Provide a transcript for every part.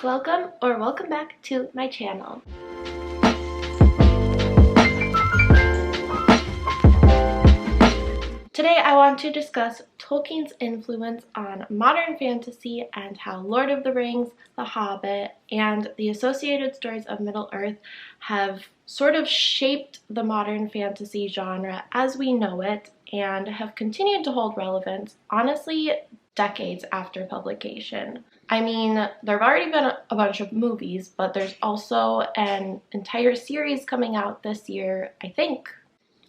Welcome or welcome back to my channel. Today I want to discuss Tolkien's influence on modern fantasy and how Lord of the Rings, The Hobbit, and the associated stories of Middle-earth have sort of shaped the modern fantasy genre as we know it and have continued to hold relevance, honestly, decades after publication. I mean, there have already been a bunch of movies, but there's also an entire series coming out this year, I think.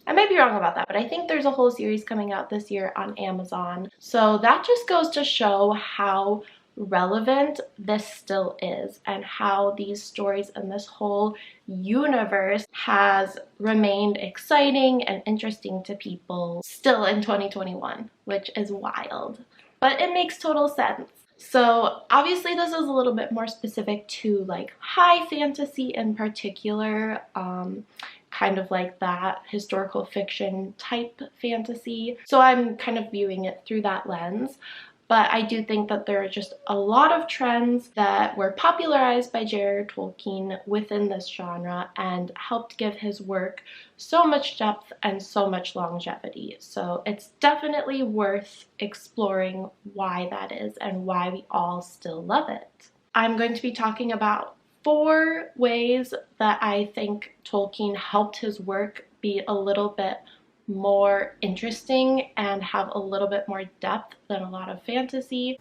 I might be wrong about that, but I think there's a whole series coming out this year on Amazon. So that just goes to show how relevant this still is and how these stories and this whole universe has remained exciting and interesting to people still in 2021, which is wild. But it makes total sense. So obviously this is a little bit more specific to like high fantasy in particular, kind of like that historical fiction type fantasy. So I'm kind of viewing it through that lens. But I do think that there are just a lot of trends that were popularized by J.R.R. Tolkien within this genre and helped give his work so much depth and so much longevity. So it's definitely worth exploring why that is and why we all still love it. I'm going to be talking about 4 ways that I think Tolkien helped his work be a little bit more interesting and have a little bit more depth than a lot of fantasy.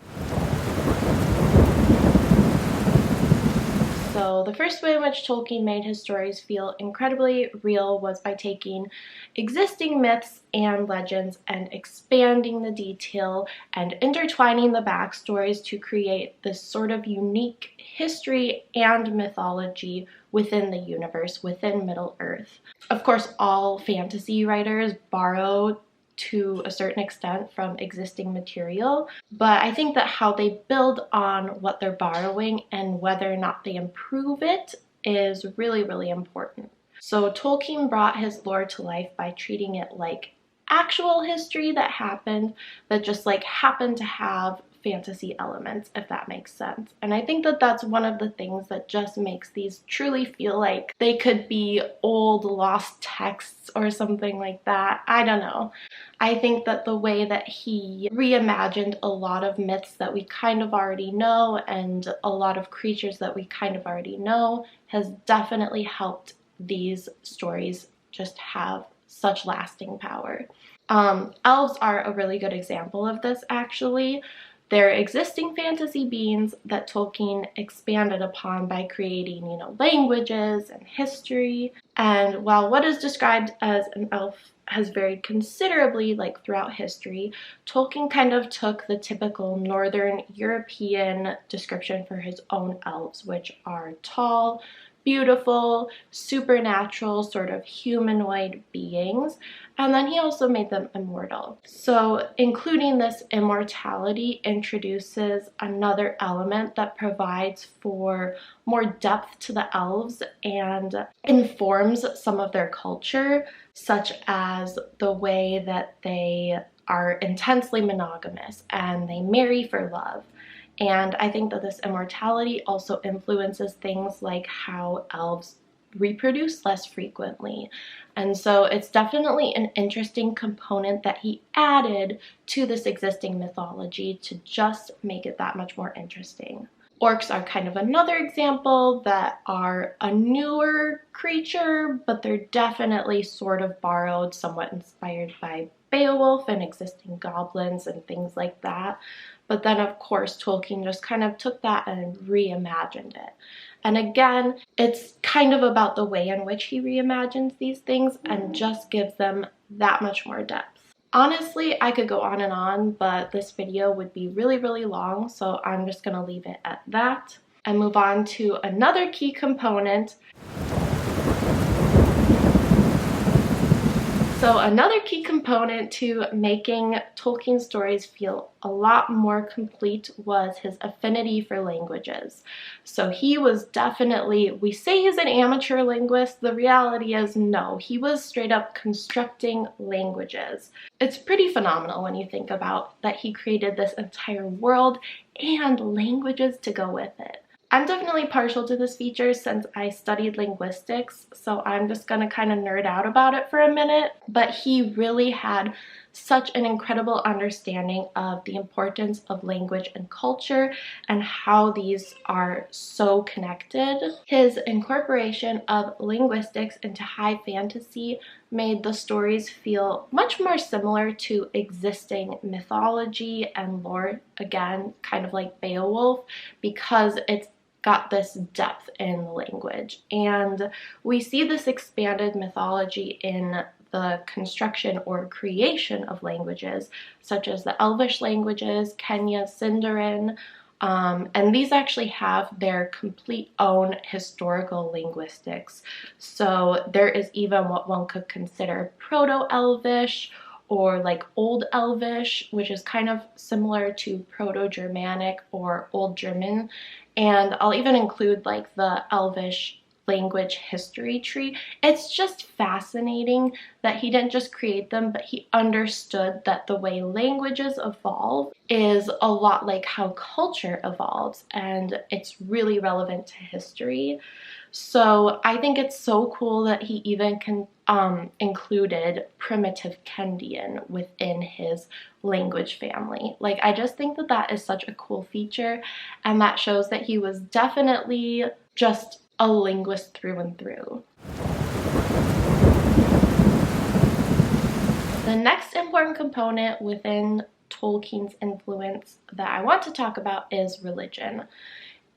So the first way in which Tolkien made his stories feel incredibly real was by taking existing myths and legends and expanding the detail and intertwining the backstories to create this sort of unique history and mythology within the universe, within Middle-earth. Of course, all fantasy writers borrow to a certain extent from existing material, but I think that how they build on what they're borrowing and whether or not they improve it is really, really important. So Tolkien brought his lore to life by treating it like actual history that happened, that just like happened to have fantasy elements, if that makes sense. And I think that that's one of the things that just makes these truly feel like they could be old lost texts or something like that. I don't know. I think that the way that he reimagined a lot of myths that we kind of already know and a lot of creatures that we kind of already know has definitely helped these stories just have such lasting power. Elves are a really good example of this, actually. They're existing fantasy beings that Tolkien expanded upon by creating, languages and history. And while what is described as an elf has varied considerably throughout history, Tolkien kind of took the typical Northern European description for his own elves, which are tall, beautiful, supernatural, sort of humanoid beings, and then he also made them immortal. So including this immortality introduces another element that provides for more depth to the elves and informs some of their culture, such as the way that they are intensely monogamous and they marry for love. And I think that this immortality also influences things like how elves reproduce less frequently. And so it's definitely an interesting component that he added to this existing mythology to just make it that much more interesting. Orcs are kind of another example that are a newer creature, but they're definitely sort of borrowed, somewhat inspired by Beowulf and existing goblins and things like that. But then, of course, Tolkien just kind of took that and reimagined it. And again, it's kind of about the way in which he reimagines these things and just gives them that much more depth. Honestly, I could go on, but this video would be really, really long, so I'm just going to leave it at that and move on to another key component. So another key component to making Tolkien's stories feel a lot more complete was his affinity for languages. So he was definitely, we say he's an amateur linguist, the reality is no, he was straight up constructing languages. It's pretty phenomenal when you think about that he created this entire world and languages to go with it. I'm definitely partial to this feature since I studied linguistics, so I'm just gonna kind of nerd out about it for a minute. But he really had such an incredible understanding of the importance of language and culture and how these are so connected. His incorporation of linguistics into high fantasy made the stories feel much more similar to existing mythology and lore, again, kind of like Beowulf, because it's got this depth in the language. And we see this expanded mythology in the construction or creation of languages, such as the Elvish languages, Kenya's Sindarin, and these actually have their complete own historical linguistics. So there is even what one could consider Proto-Elvish or like Old Elvish, which is kind of similar to Proto-Germanic or Old German. And I'll even include like the Elvish language history tree. It's just fascinating that he didn't just create them, but he understood that the way languages evolve is a lot like how culture evolves, and it's really relevant to history. So I think it's so cool that he even included primitive Kendian within his language family. Like, I just think that that is such a cool feature, and that shows that he was definitely just a linguist through and through. The next important component within Tolkien's influence that I want to talk about is religion.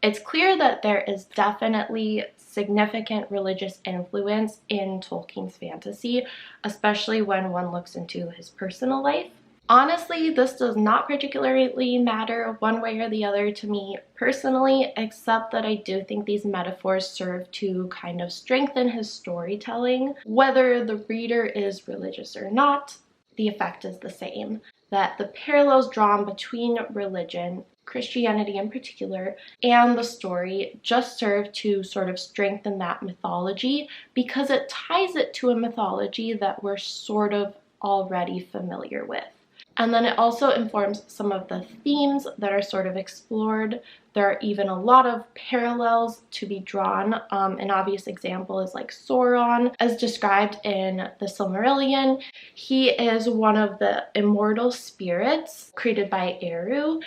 It's clear that there is definitely significant religious influence in Tolkien's fantasy, especially when one looks into his personal life. Honestly, this does not particularly matter one way or the other to me personally, except that I do think these metaphors serve to kind of strengthen his storytelling. Whether the reader is religious or not, the effect is the same. That the parallels drawn between religion, Christianity in particular, and the story just serve to sort of strengthen that mythology because it ties it to a mythology that we're sort of already familiar with. And then it also informs some of the themes that are sort of explored. There are even a lot of parallels to be drawn. An obvious example is like Sauron, as described in the Silmarillion. He is one of the immortal spirits created by Eru.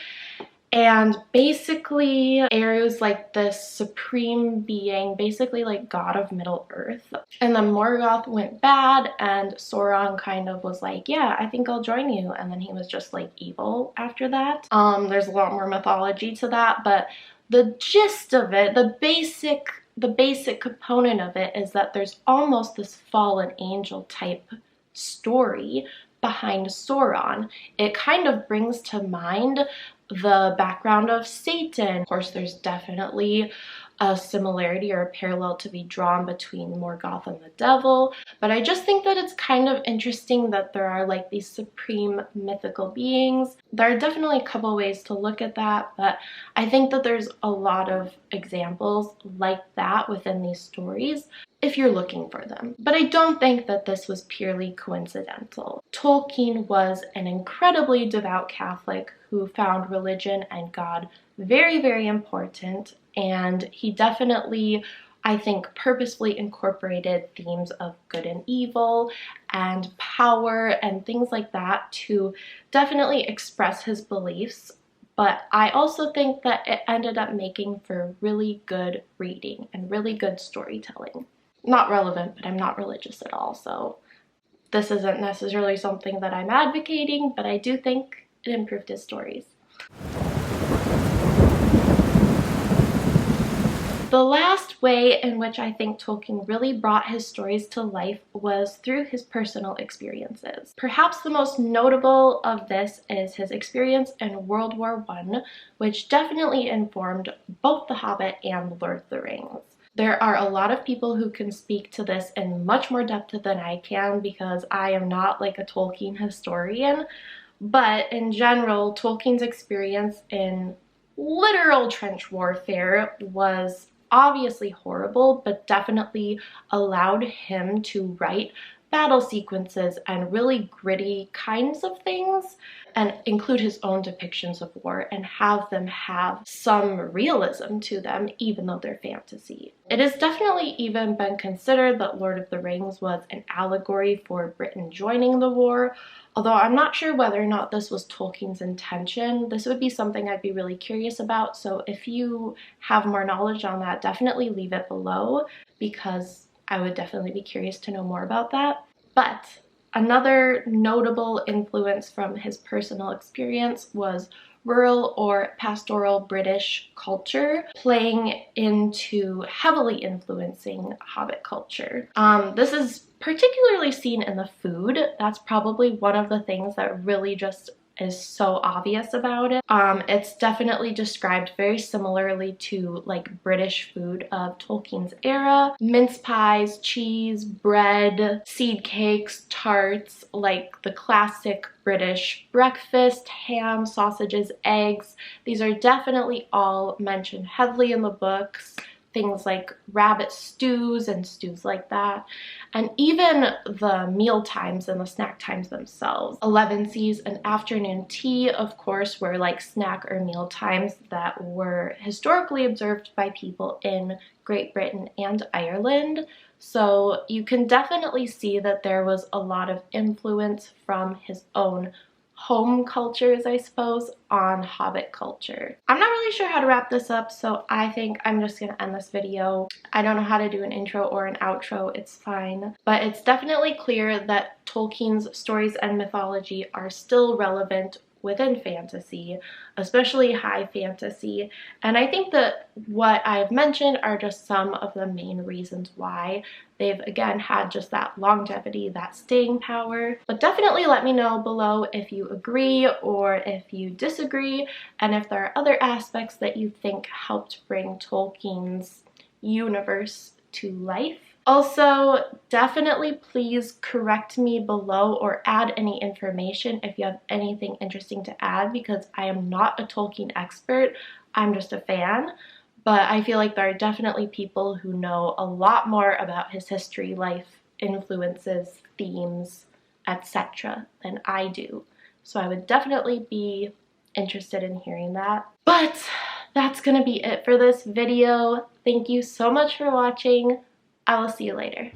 And basically, Eru's like this supreme being, basically like god of Middle Earth. And then Morgoth went bad, and Sauron kind of was like, yeah, I think I'll join you. And then he was just like evil after that. There's a lot more mythology to that, but the gist of it, the basic component of it is that there's almost this fallen angel type story behind Sauron. It kind of brings to mind the background of Satan. Of course, there's definitely a similarity or a parallel to be drawn between Morgoth and the devil, but I just think that it's kind of interesting that there are like these supreme mythical beings. There are definitely a couple ways to look at that, but I think that there's a lot of examples like that within these stories if you're looking for them. But I don't think that this was purely coincidental. Tolkien was an incredibly devout Catholic who found religion and God very, very important, and he definitely, I think, purposefully incorporated themes of good and evil and power and things like that to definitely express his beliefs. But I also think that it ended up making for really good reading and really good storytelling. Not relevant, but I'm not religious at all, so this isn't necessarily something that I'm advocating, but I do think it improved his stories. The last way in which I think Tolkien really brought his stories to life was through his personal experiences. Perhaps the most notable of this is his experience in World War I, which definitely informed both The Hobbit and The Lord of the Rings. There are a lot of people who can speak to this in much more depth than I can because I am not like a Tolkien historian, but in general, Tolkien's experience in literal trench warfare was obviously horrible, but definitely allowed him to write battle sequences and really gritty kinds of things, and include his own depictions of war and have them have some realism to them, even though they're fantasy. It has definitely even been considered that Lord of the Rings was an allegory for Britain joining the war, although I'm not sure whether or not this was Tolkien's intention. This would be something I'd be really curious about, so if you have more knowledge on that, definitely leave it below, because I would definitely be curious to know more about that. But another notable influence from his personal experience was rural or pastoral British culture, playing into heavily influencing Hobbit culture. This is particularly seen in the food. That's probably one of the things that really just is so obvious about it. It's definitely described very similarly to like British food of Tolkien's era. Mince pies, cheese, bread, seed cakes, tarts, like the classic British breakfast, ham, sausages, eggs. These are definitely all mentioned heavily in the books. Things like rabbit stews and stews like that, and even the meal times and the snack times themselves. Elevensies and afternoon tea, of course, were like snack or meal times that were historically observed by people in Great Britain and Ireland. So you can definitely see that there was a lot of influence from his own home cultures, I suppose, on Hobbit culture. I'm not really sure how to wrap this up, so I think I'm just gonna end this video. I don't know how to do an intro or an outro, it's fine. But it's definitely clear that Tolkien's stories and mythology are still relevant within fantasy, especially high fantasy, and I think that what I've mentioned are just some of the main reasons why they've again had just that longevity, that staying power. But definitely let me know below if you agree or if you disagree, and if there are other aspects that you think helped bring Tolkien's universe to life. Also, definitely please correct me below or add any information if you have anything interesting to add, because I am not a Tolkien expert, I'm just a fan. But I feel like there are definitely people who know a lot more about his history, life, influences, themes, etc. than I do. So I would definitely be interested in hearing that. But that's gonna be it for this video. Thank you so much for watching. I will see you later.